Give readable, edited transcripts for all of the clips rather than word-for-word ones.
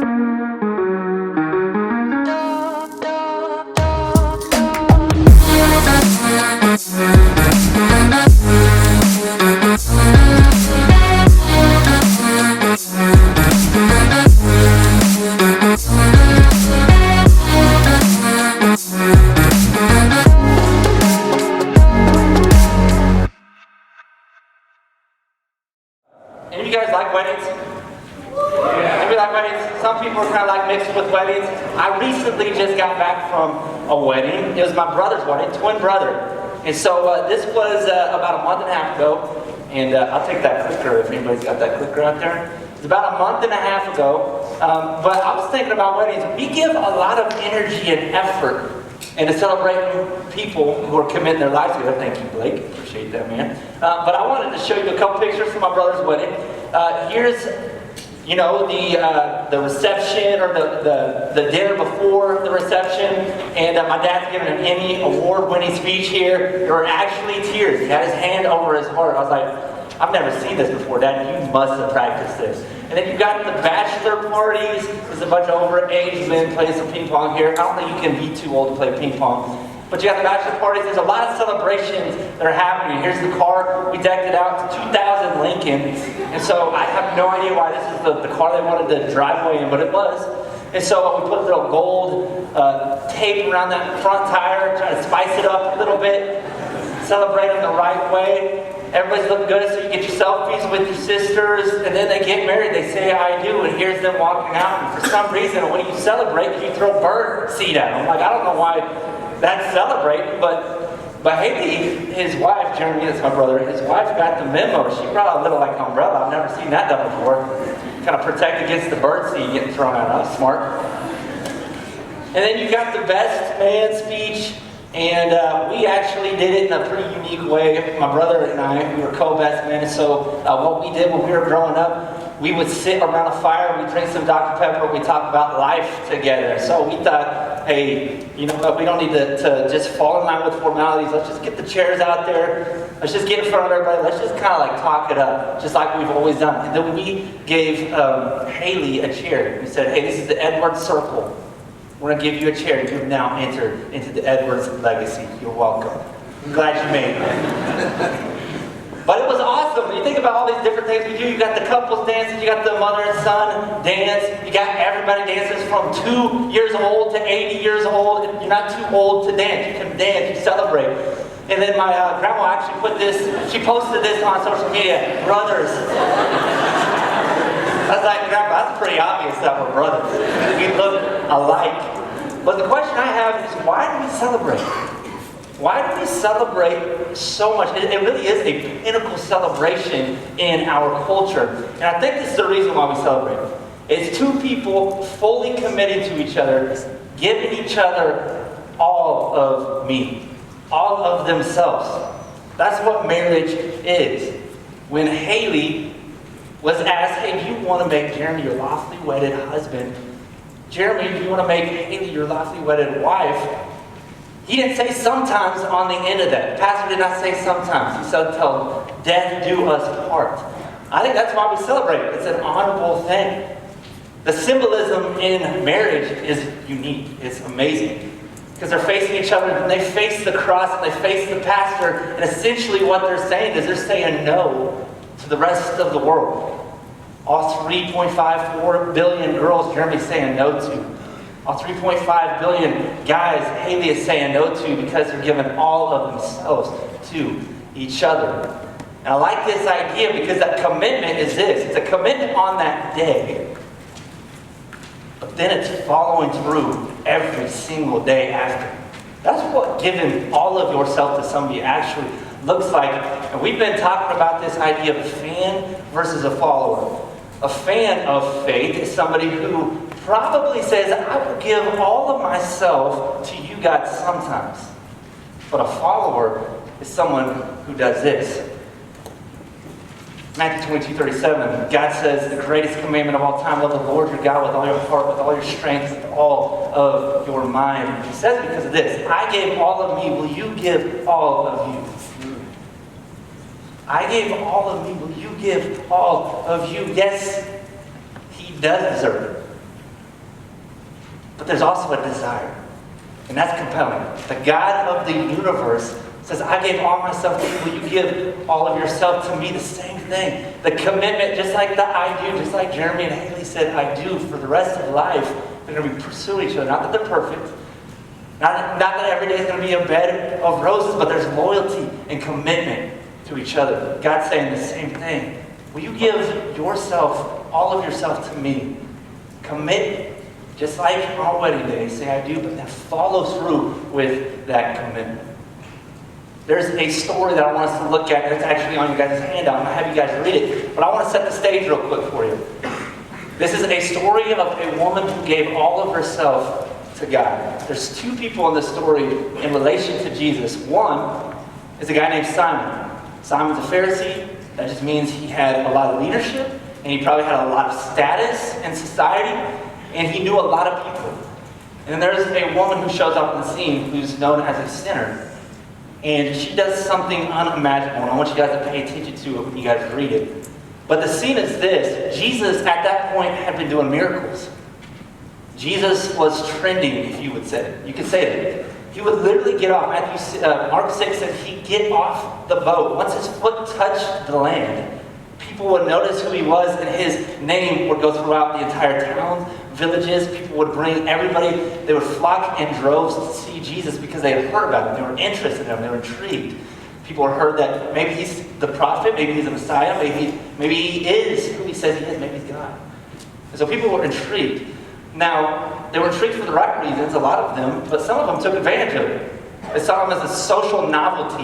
Any of you guys like weddings? Maybe like weddings. Some people are kind of like mixed with weddings. I recently just got back from a wedding. It was my brother's wedding, twin brother. And so this was about a month and a half ago. And I'll take that clicker if anybody's got that clicker out there. It was about a month and a half ago. But I was thinking about weddings. We give a lot of energy and effort into celebrating people who are committing their lives together. Thank you, Blake. Appreciate that, man. But I wanted to show you a couple pictures from my brother's wedding. Here's, you know, the reception or the dinner before the reception. And my dad's giving an Emmy award-winning speech here. There were actually tears. He had his hand over his heart. I was like, I've never seen this before, Dad. You must have practiced this. And then you've got the bachelor parties. There's a bunch of overage men playing some ping pong here. I don't think you can be too old to play ping pong. But you got the bachelor parties. There's a lot of celebrations that are happening. Here's the car. We decked it out. 2000 Lincoln. And so I have no idea why this is the car they wanted the driveway in, but it was. And so we put a little gold tape around that front tire, trying to spice it up a little bit, celebrate them the right way. Everybody's looking good, so you get your selfies with your sisters, and then they get married, they say I do, and here's them walking out, and for some reason, when you celebrate, you throw bird seed at them. Like, I don't know why that's celebrating, but Haley, his wife, Jeremy, that's my brother, his wife got the memo. She brought a little, like, umbrella. I've never seen that done before. Kind of protect against the bird seed getting thrown at us. Smart. And then you got the best man speech. And we actually did it in a pretty unique way. My brother and I, we were co-best men. So what we did when we were growing up, we would sit around a fire, we'd drink some Dr. Pepper, we'd talk about life together. So we thought, hey, you know what, we don't need to just fall in line with formalities. Let's just get the chairs out there. Let's just get in front of everybody. Let's just kind of like talk it up, just like we've always done. And then we gave Haley a chair. We said, hey, this is the Edwards Circle. We're going to give you a chair. You've now entered into the Edwards legacy. You're welcome. I'm glad you made it. But it was awesome. When you think about all these different things we do, you got the couples dances, you got the mother and son dance, you got everybody dances from 2 years old to 80 years old. You're not too old to dance. You can dance, you celebrate. And then my grandma actually put this, she posted this on social media, brothers. I was like, Grandpa, that's pretty obvious that we're brothers. We look alike. But the question I have is, why do we celebrate? Why do we celebrate so much? It really is a pinnacle celebration in our culture. And I think this is the reason why we celebrate. It's two people fully committing to each other, giving each other all of me, all of themselves. That's what marriage is. When Haley was asked, hey, do you want to make Jeremy your lawfully wedded husband? Jeremy, do you want to make Haley your lawfully wedded wife? He didn't say sometimes on the end of that. The pastor did not say sometimes. He said, till death do us part. I think that's why we celebrate. It's an honorable thing. The symbolism in marriage is unique. It's amazing. Because they're facing each other, and they face the cross, and they face the pastor, and essentially what they're saying is they're saying no to the rest of the world. All 3.54 billion girls Jeremy's saying no to. All 3.5 billion guys Haley is saying no to because they're giving all of themselves to each other. And I like this idea because that commitment is this. It's a commitment on that day. But then it's following through every single day after. That's what giving all of yourself to somebody actually looks like. And we've been talking about this idea of a fan versus a follower. A fan of faith is somebody who probably says, I will give all of myself to you, God, sometimes. But a follower is someone who does this. Matthew 22:37, God says, the greatest commandment of all time, love the Lord your God with all your heart, with all your strength, with all of your mind. He says because of this, I gave all of me, will you give all of you? I gave all of me, will you give all of you? Yes, he does deserve it. but there's also a desire. And that's compelling. The God of the universe says, I gave all myself to you. Will you give all of yourself to me? The same thing. The commitment, just like the I do, just like Jeremy and Haley said, I do, for the rest of life. They're going to be pursuing each other. Not that they're perfect. Not that every day is going to be a bed of roses, but there's loyalty and commitment to each other. God's saying the same thing. Will you give yourself, all of yourself to me? Commit, just like on wedding day, say I do, but then follow through with that commitment. There's a story that I want us to look at, and it's actually on your guys' handout. I'm going to have you guys read it, but I want to set the stage real quick for you. This is a story of a woman who gave all of herself to God. There's two people in this story in relation to Jesus. One is a guy named Simon. Simon's a Pharisee. That just means he had a lot of leadership, and he probably had a lot of status in society, and he knew a lot of people. And then there's a woman who shows up on the scene who's known as a sinner. And she does something unimaginable, and I want you guys to pay attention to it when you guys read it. But the scene is this. Jesus, at that point, had been doing miracles. Jesus was trending, if you would say. You could say it. He would literally get off. Mark 6 says he'd get off the boat. Once his foot touched the land, people would notice who he was, and his name would go throughout the entire town, villages. People would bring everybody. They would flock in droves to see Jesus because they had heard about him. They were interested in him. They were intrigued. People had heard that maybe he's the prophet, maybe he's the Messiah, maybe he is who he says he is, maybe he's God. And so people were intrigued. Now, they were intrigued for the right reasons, a lot of them, but some of them took advantage of it. They saw him as a social novelty.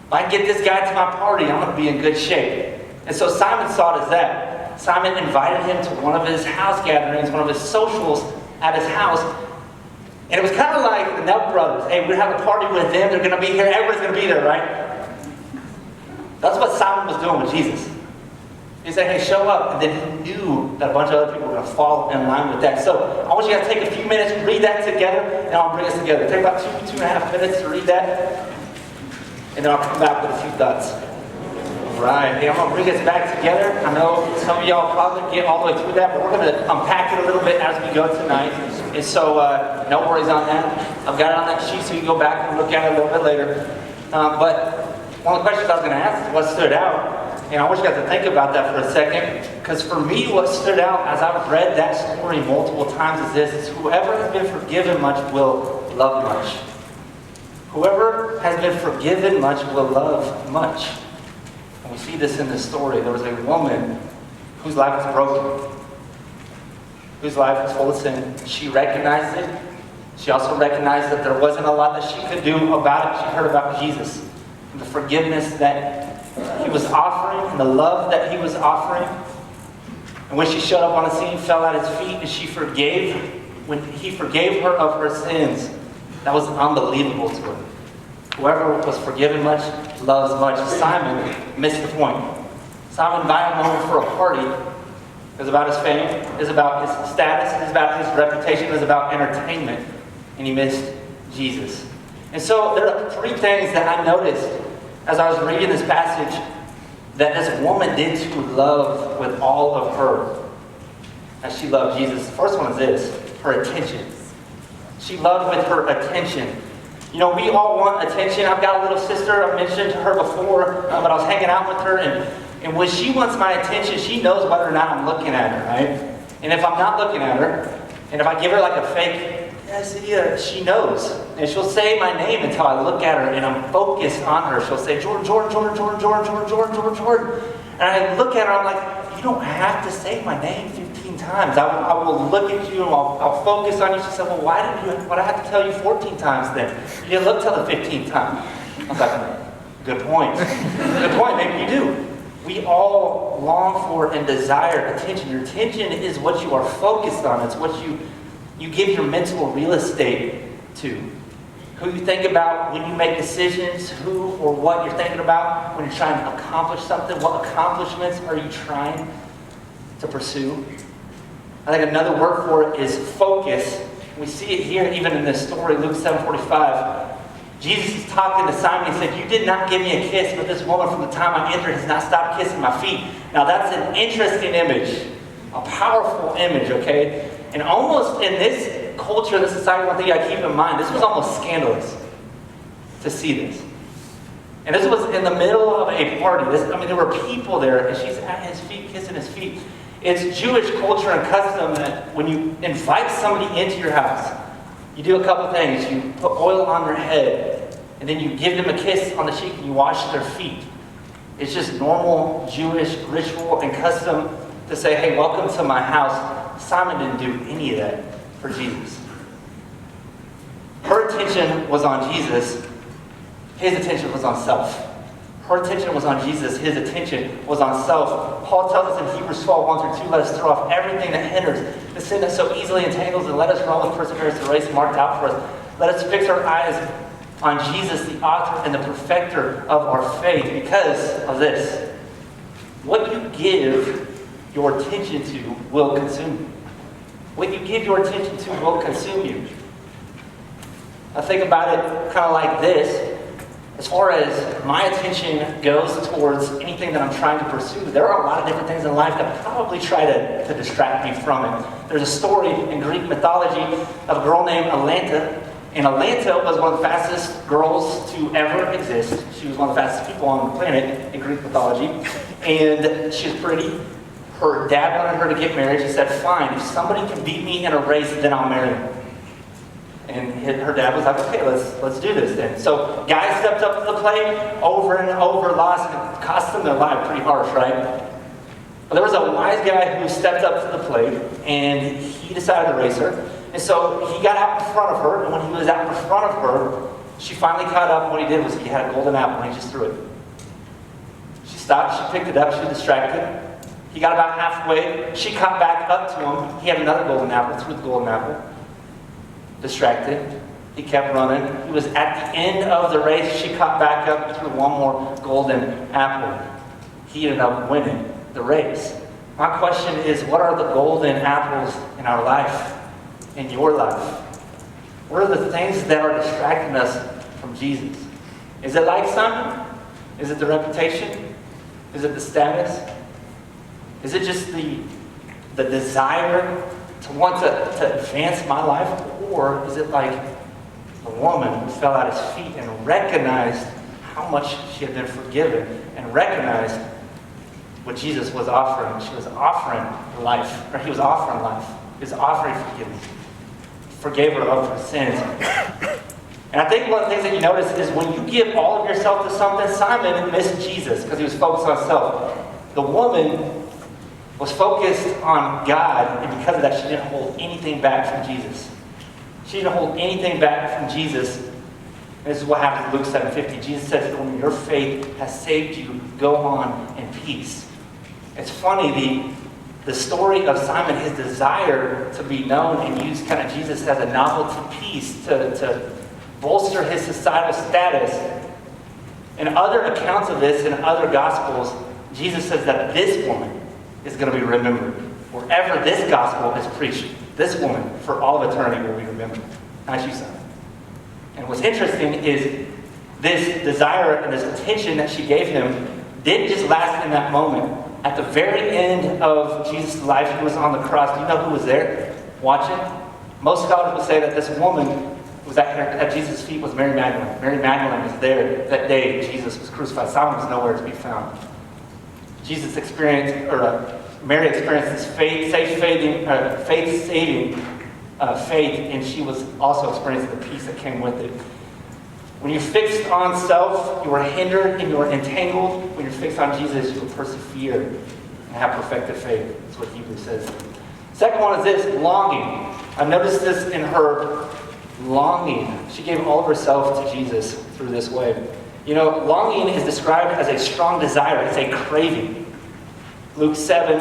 If I can get this guy to my party, I'm going to be in good shape. And so Simon saw it as that. Simon invited him to one of his house gatherings, one of his socials at his house. And it was kind of like the Nelk brothers. Hey, we're going to have a party with them. They're going to be here. Everybody's going to be there, right? That's what Simon was doing with Jesus. He said, hey, show up. And then he knew that a bunch of other people were going to fall in line with that. So I want you guys to take a few minutes, read that together, and I'll bring us together. Take about 2.5 minutes to read that. And then I'll come back with a few thoughts. Right. Hey, I'm going to bring us back together. I know some of y'all probably can't get all the way through that, but we're going to unpack it a little bit as we go tonight. And so no worries on that. I've got it on that sheet so you can go back and look at it a little bit later. But one of the questions I was going to ask is what stood out. And I want you guys to think about that for a second. Because for me, what stood out as I've read that story multiple times is this. Is whoever has been forgiven much will love much. Whoever has been forgiven much will love much. And we see this in this story. There was a woman whose life was broken. Whose life was full of sin. She recognized it. She also recognized that there wasn't a lot that she could do about it. She heard about Jesus. And the forgiveness that he was offering, and the love that he was offering. And when she showed up on the scene, fell at his feet, and when he forgave her of her sins, that was unbelievable to her. Whoever was forgiven much, loves much. Simon missed the point. Simon invited him over for a party. It was about his fame, it was about his status, it was about his reputation, it was about entertainment. And he missed Jesus. And so there are three things that I noticed as I was reading this passage that this woman did to love with all of her as she loved Jesus. The first one is this, her attention. She loved with her attention. You know, we all want attention. I've got a little sister, I've mentioned to her before, but I was hanging out with her, and when she wants my attention, she knows whether or not I'm looking at her, right? And if I'm not looking at her, and if I give her like a fake, yes, she knows. And she'll say my name until I look at her and I'm focused on her. She'll say, Jordan, Jordan, Jordan, Jordan, Jordan, Jordan, Jordan, Jordan, Jordan. And I look at her, I'm like, you don't have to say my name 15 times. I will look at you and I'll focus on you. She said, well, why did I have to tell you 14 times then? You didn't look till the 15th time. I was like, good point. Good point, maybe you do. We all long for and desire attention. Your attention is what you are focused on. It's what you give your mental real estate to. Who you think about when you make decisions, who or what you're thinking about when you're trying to accomplish something. What accomplishments are you trying to pursue? I think another word for it is focus. We see it here even in this story, Luke 7:45. Jesus is talking to Simon. He said, you did not give me a kiss, but this woman from the time I entered has not stopped kissing my feet. Now that's an interesting image. A powerful image, okay? And almost in this culture, the society, one thing I keep in mind, this was almost scandalous to see this. And this was in the middle of a party. There were people there, and she's at his feet, kissing his feet. It's Jewish culture and custom that when you invite somebody into your house, you do a couple things. You put oil on their head, and then you give them a kiss on the cheek, and you wash their feet. It's just normal Jewish ritual and custom to say, hey, welcome to my house. Simon didn't do any of that for Jesus. Her attention was on Jesus. His attention was on self. Her attention was on Jesus. His attention was on self. Paul tells us in Hebrews 12:1-2, let us throw off everything that hinders, the sin that so easily entangles, and let us run with perseverance the race marked out for us. Let us fix our eyes on Jesus, the author and the perfecter of our faith, because of this. What you give your attention to will consume you. What you give your attention to will consume you. I think about it kind of like this. As far as my attention goes towards anything that I'm trying to pursue, there are a lot of different things in life that probably try to distract me from it. There's a story in Greek mythology of a girl named Atalanta. And Atalanta was one of the fastest girls to ever exist. She was one of the fastest people on the planet in Greek mythology. And she was pretty. Her dad wanted her to get married. She said, fine, if somebody can beat me in a race, then I'll marry him. And her dad was like, okay, let's do this then. So guys stepped up to the plate over and over, lost, and it cost them their life pretty harsh, right? But there was a wise guy who stepped up to the plate, and he decided to race her. And so he got out in front of her, and when he was out in front of her, she finally caught up, and what he did was he had a golden apple, and he just threw it. She stopped, she picked it up, she was distracted. He got about halfway, she caught back up to him, he had another golden apple, threw the golden apple. Distracted. He kept running. He was at the end of the race. She caught back up and threw one more golden apple. He ended up winning the race. My question is, what are the golden apples in our life, in your life? What are the things that are distracting us from Jesus? Is it like Simon? Is it the reputation? Is it the status? Is it just the desire to want to advance my life? Or is it like a woman who fell at his feet and recognized how much she had been forgiven and recognized what Jesus was offering? She was offering life, or he was offering life. He was offering forgiveness. He forgave her of her sins. And I think one of the things that you notice is when you give all of yourself to something, Simon missed Jesus because he was focused on self. The woman was focused on God, and because of that, she didn't hold anything back from Jesus. She didn't hold anything back from Jesus. And this is what happens in Luke 7:50. Jesus said to the woman, your faith has saved you. Go on in peace. It's funny, the story of Simon, his desire to be known and use kind of Jesus as a novelty piece to bolster his societal status. In other accounts of this, in other Gospels, Jesus says that this woman is going to be remembered. Wherever this gospel is preached, this woman for all of eternity will be remembered. Not you, Simon. And what's interesting is this desire and this attention that she gave him didn't just last in that moment. At the very end of Jesus' life, he was on the cross. Do you know who was there watching? Most scholars will say that this woman who was at Jesus' feet was Mary Magdalene. Mary Magdalene was there that day Jesus was crucified. Simon was nowhere to be found. Mary experienced this faith-saving faith, and she was also experiencing the peace that came with it. When you're fixed on self, you are hindered and you are entangled. When you're fixed on Jesus, you will persevere and have perfected faith. That's what Hebrews says. Second one is this, longing. I noticed this in her longing. She gave all of herself to Jesus through this way. You know, longing is described as a strong desire. It's a craving. Luke 7,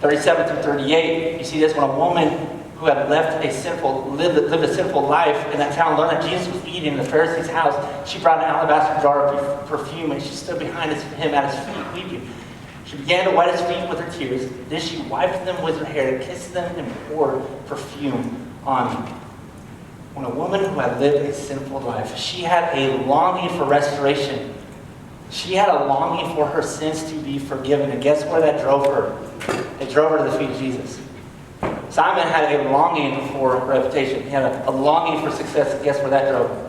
37-38, you see this when a woman who had lived a sinful life in that town learned that Jesus was eating in the Pharisee's house. She brought an alabaster jar of perfume and she stood behind him at his feet weeping. She began to wet his feet with her tears. Then she wiped them with her hair, kissed them, and poured perfume on him. When a woman who had lived a sinful life, she had a longing for restoration. She had a longing for her sins to be forgiven. And guess where that drove her? It drove her to the feet of Jesus. Simon had a longing for reputation. He had a longing for success. Guess where that drove him?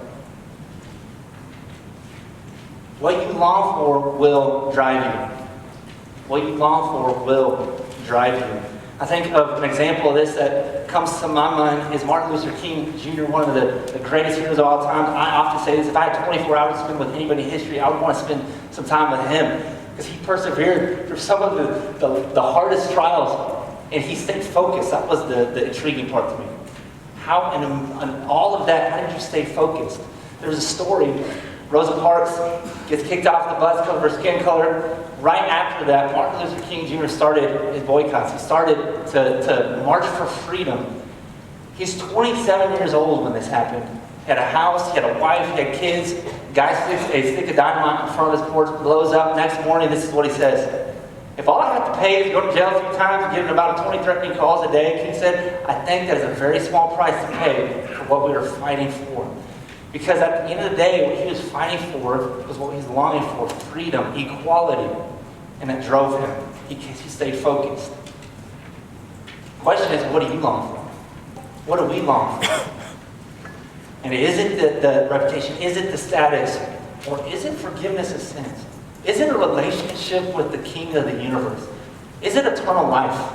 What you long for will drive you. What you long for will drive you. I think of an example of this that comes to my mind is Martin Luther King Jr., one of the greatest heroes of all time. I often say this, if I had 24 hours to spend with anybody in history, I would want to spend some time with him. Because he persevered through some of the hardest trials, and he stayed focused. That was the intriguing part to me. How, in all of that, how did you stay focused? There's a story. Rosa Parks gets kicked off the bus because of her skin color. Right after that, Martin Luther King Jr. started his boycotts. He started to march for freedom. He's 27 years old when this happened. He had a house, he had a wife, he had kids. Guy sticks a stick of dynamite in front of his porch, blows up. Next morning, this is what he says. If all I have to pay is go to jail a few times, getting about 20 threatening calls a day, King said, I think that is a very small price to pay for what we are fighting for. Because at the end of the day, what he was fighting for was what he was longing for, freedom, equality. And that drove him. He stayed focused. The question is, what do you long for? What do we long for? And is it the reputation? Is it the status? Or is it forgiveness of sins? Is it a relationship with the King of the universe? Is it eternal life?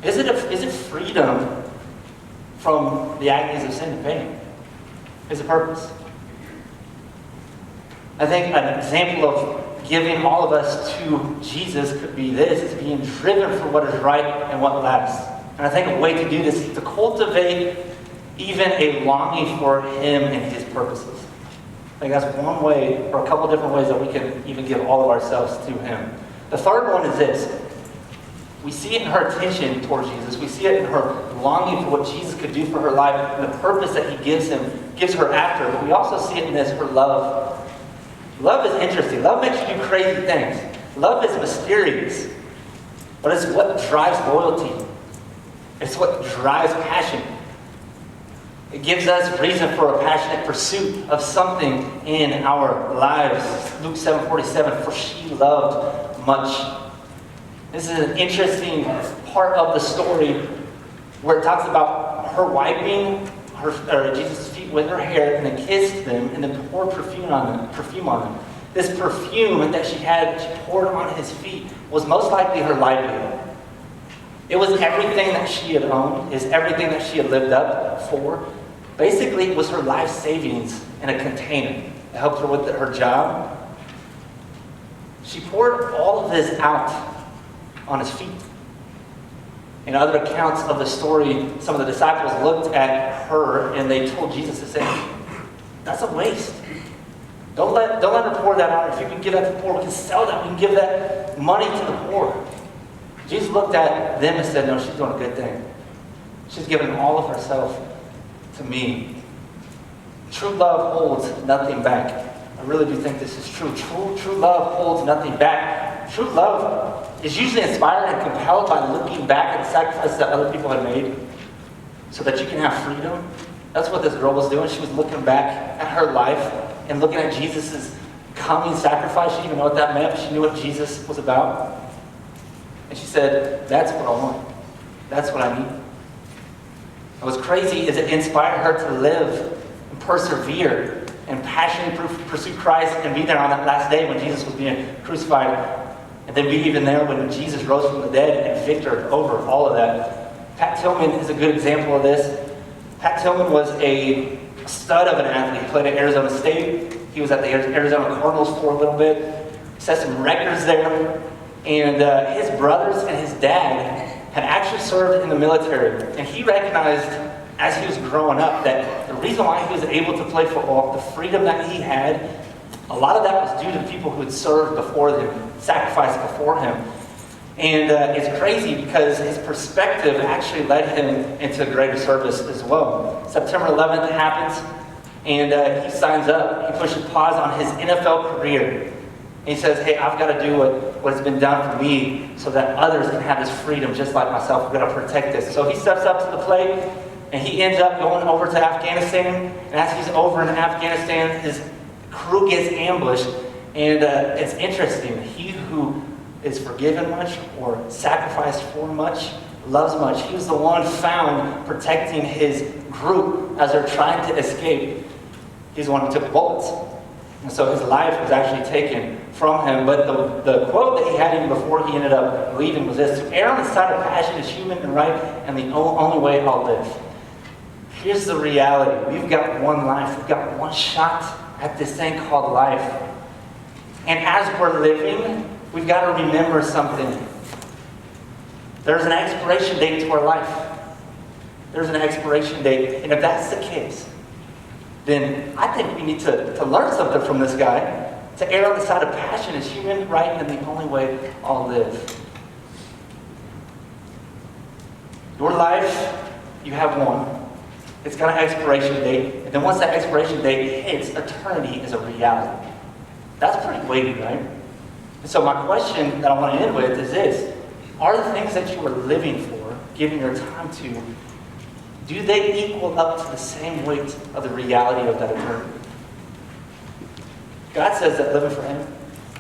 Is it freedom from the agonies of sin and pain? Is it purpose? I think an example of giving all of us to Jesus could be this. It's being driven for what is right and what lasts. And I think a way to do this is to cultivate even a longing for Him and His purposes. I think that's one way, or a couple different ways that we can even give all of ourselves to Him. The third one is this. We see it in her attention towards Jesus. We see it in her longing for what Jesus could do for her life and the purpose that He gives her after. But we also see it in this, her love. Love is interesting. Love makes you do crazy things. Love is mysterious. But it's what drives loyalty. It's what drives passion. It gives us reason for a passionate pursuit of something in our lives. Luke 7:47, for she loved much. This is an interesting part of the story where it talks about her wiping Jesus' feet with her hair and then kissed them and then poured perfume on them. This perfume that she poured on His feet was most likely her livelihood. It was everything that she had owned, is everything that she had lived up for. Basically, it was her life savings in a container. It helped her with her job. She poured all of this out on His feet. In other accounts of the story, some of the disciples looked at her and they told Jesus to say, that's a waste. Don't let her pour that out. If you can give that to the poor, we can sell that. We can give that money to the poor. Jesus looked at them and said, no, she's doing a good thing. She's given all of herself to me. True love holds nothing back. I really do think this is true. True love holds nothing back. True love is usually inspired and compelled by looking back at the sacrifices that other people had made so that you can have freedom. That's what this girl was doing. She was looking back at her life and looking at Jesus' coming sacrifice. She didn't even know what that meant, but she knew what Jesus was about. And she said, that's what I want. That's what I need. And what's crazy is it inspired her to live and persevere and passionately pursue Christ and be there on that last day when Jesus was being crucified. And then be even there when Jesus rose from the dead and victored over all of that. Pat Tillman is a good example of this. Pat Tillman was a stud of an athlete. He played at Arizona State. He was at the Arizona Cardinals for a little bit. He set some records there. And his brothers and his dad had actually served in the military. And he recognized as he was growing up that the reason why he was able to play football, the freedom that he had, a lot of that was due to people who had served before him, sacrificed before him. And it's crazy because his perspective actually led him into greater service as well. September 11th happens, and he signs up. He pushes pause on his NFL career. And he says, hey, I've got to do what has been done for me so that others can have this freedom just like myself. We've got to protect this. So he steps up to the plate, and he ends up going over to Afghanistan. And as he's over in Afghanistan, his crew gets ambushed. And it's interesting. He who is forgiven much or sacrificed for much loves much. He was the one found protecting his group as they're trying to escape. He's the one who took bullets. And so his life was actually taken from him. But the quote that he had even before he ended up leaving was this: "To err on the side of passion is human and right, and the only way I'll live." Here's the reality. We've got one life. We've got one shot at this thing called life. And as we're living, we've got to remember something. There's an expiration date to our life. There's an expiration date. And if that's the case, then I think we need to learn something from this guy. To err on the side of passion is human, right, and the only way I'll live. Your life, you have one. It's got an expiration date. And then once that expiration date hits, eternity is a reality. That's pretty weighty, right? And so my question that I want to end with is this: are the things that you are living for, giving your time to, do they equal up to the same weight of the reality of that eternity? God says that living for Him,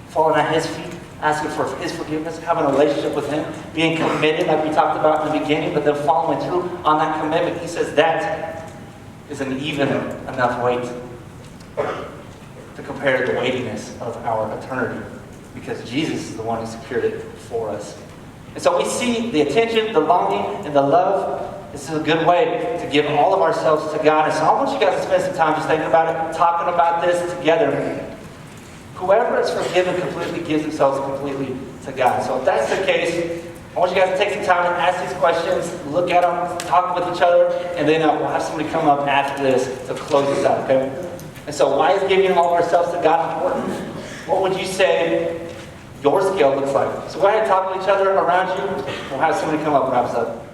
falling at His feet, asking for His forgiveness, having a relationship with Him, being committed like we talked about in the beginning, but then following through on that commitment, He says that is an even enough weight to compare the weightiness of our eternity, because Jesus is the one who secured it for us. And so we see the attention, the longing, and the love. This is a good way to give all of ourselves to God. And so I want you guys to spend some time just thinking about it, talking about this together. Whoever is forgiven completely gives themselves completely to God. So if that's the case, I want you guys to take some time and ask these questions, look at them, talk with each other, and then we'll have somebody come up after this to close this out, okay? And so why is giving all of ourselves to God important? What would you say your scale looks like? So go ahead and talk with each other around you. We'll have somebody come up and wrap us up.